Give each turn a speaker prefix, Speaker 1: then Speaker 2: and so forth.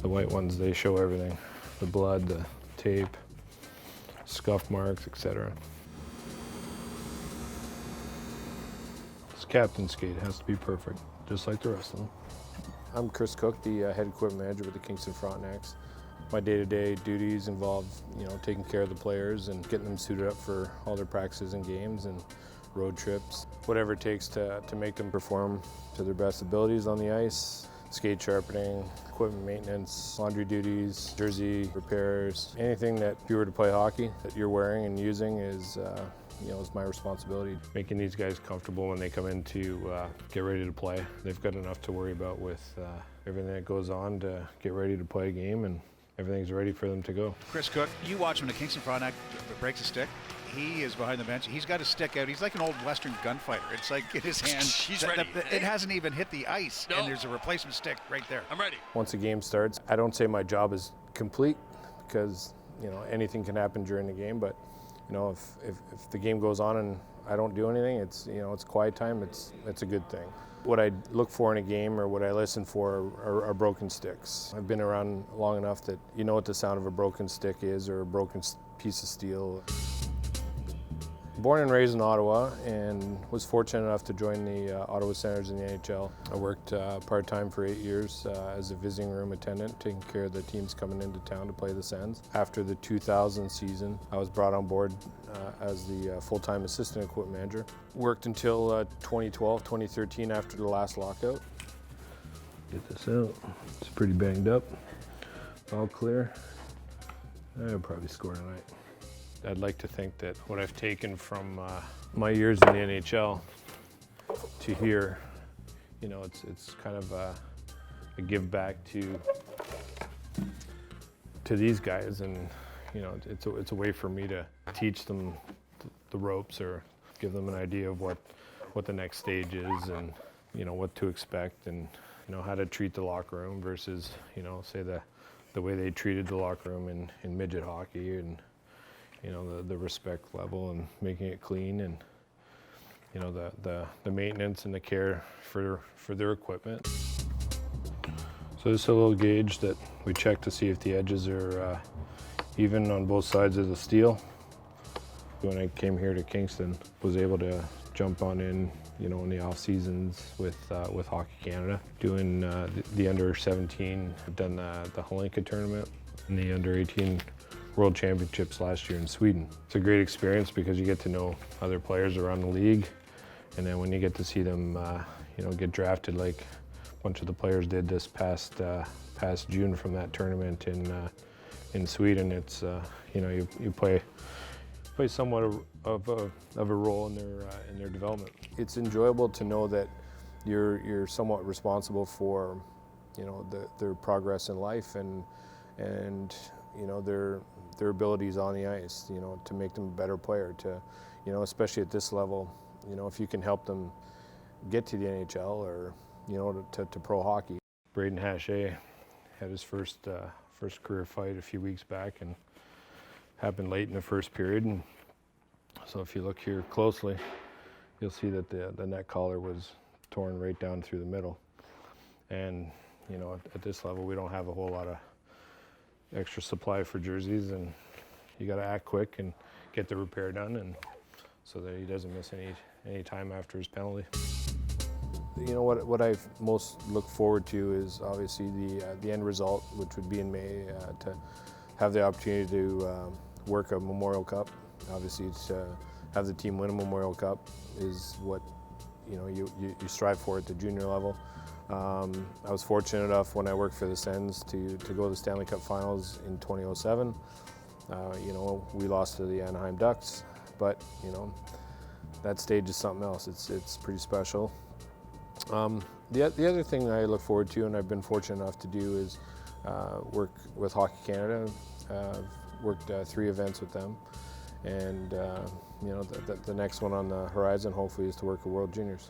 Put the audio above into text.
Speaker 1: The white ones, they show everything. The blood, the tape, scuff marks, etc. This captain skate has to be perfect, just like the rest of them. I'm Chris Cook, the head equipment manager with the Kingston Frontenacs. My day-to-day duties involve, taking care of the players and getting them suited up for all their practices and games and road trips. Whatever it takes to make them perform to their best abilities on the ice. Skate sharpening, equipment maintenance, laundry duties, jersey repairs. Anything that if you were to play hockey that you're wearing and using is my responsibility. Making these guys comfortable when they come in to get ready to play. They've got enough to worry about with everything that goes on to get ready to play a game, and everything's ready for them to go.
Speaker 2: Chris Cook, you watch him, the Kingston Frontenac breaks a stick. He is behind the bench. He's got his stick out. He's like an old Western gunfighter. It's like in his hand.
Speaker 3: He's ready.
Speaker 2: It hasn't even hit the ice,
Speaker 3: No.
Speaker 2: and there's a replacement stick right there.
Speaker 3: I'm ready.
Speaker 1: Once a game starts, I don't say my job is complete because anything can happen during the game. But if the game goes on and I don't do anything, it's quiet time. It's a good thing. What I look for in a game or what I listen for are broken sticks. I've been around long enough that you know what the sound of a broken stick is, or a broken piece of steel. Born and raised in Ottawa, and was fortunate enough to join the Ottawa Senators in the NHL. I worked part-time for 8 years as a visiting room attendant, taking care of the teams coming into town to play the Sens. After the 2000 season, I was brought on board as the full-time assistant equipment manager. Worked until 2012, 2013 after the last lockout. Get this out. It's pretty banged up. All clear. I'll probably score tonight. I'd like to think that what I've taken from my years in the NHL to here, it's kind of a give back to these guys, and it's a way for me to teach them the ropes, or give them an idea of what the next stage is, and what to expect, and how to treat the locker room versus say the way they treated the locker room in midget hockey, and the respect level and making it clean, and the maintenance and the care for their equipment. So this is a little gauge that we check to see if the edges are even on both sides of the steel. When I came here to Kingston, was able to jump on in in the off seasons with Hockey Canada, doing the under 17. I've done the Holinka tournament and the under 18 World Championships last year in Sweden. It's a great experience because you get to know other players around the league, and then when you get to see them get drafted like a bunch of the players did this past June from that tournament in Sweden, it's you play somewhat of a role in their development. It's enjoyable to know that you're somewhat responsible for their progress in life, and their abilities on the ice, to make them a better player, to especially at this level, if you can help them get to the NHL or to pro hockey. Braden Haché had his first career fight a few weeks back, and happened late in the first period, and so if you look here closely, you'll see that the neck collar was torn right down through the middle, and at this level we don't have a whole lot of extra supply for jerseys, and you got to act quick and get the repair done, and so that he doesn't miss any time after his penalty. What I most look forward to is obviously the end result, which would be in May, to have the opportunity to work a Memorial Cup. Obviously, to have the team win a Memorial Cup is what you strive for at the junior level. I was fortunate enough when I worked for the Sens to go to the Stanley Cup Finals in 2007. We lost to the Anaheim Ducks, but that stage is something else. It's pretty special. The other thing I look forward to, and I've been fortunate enough to do, is work with Hockey Canada. I've worked 3 events with them, and the next one on the horizon hopefully is to work at World Juniors.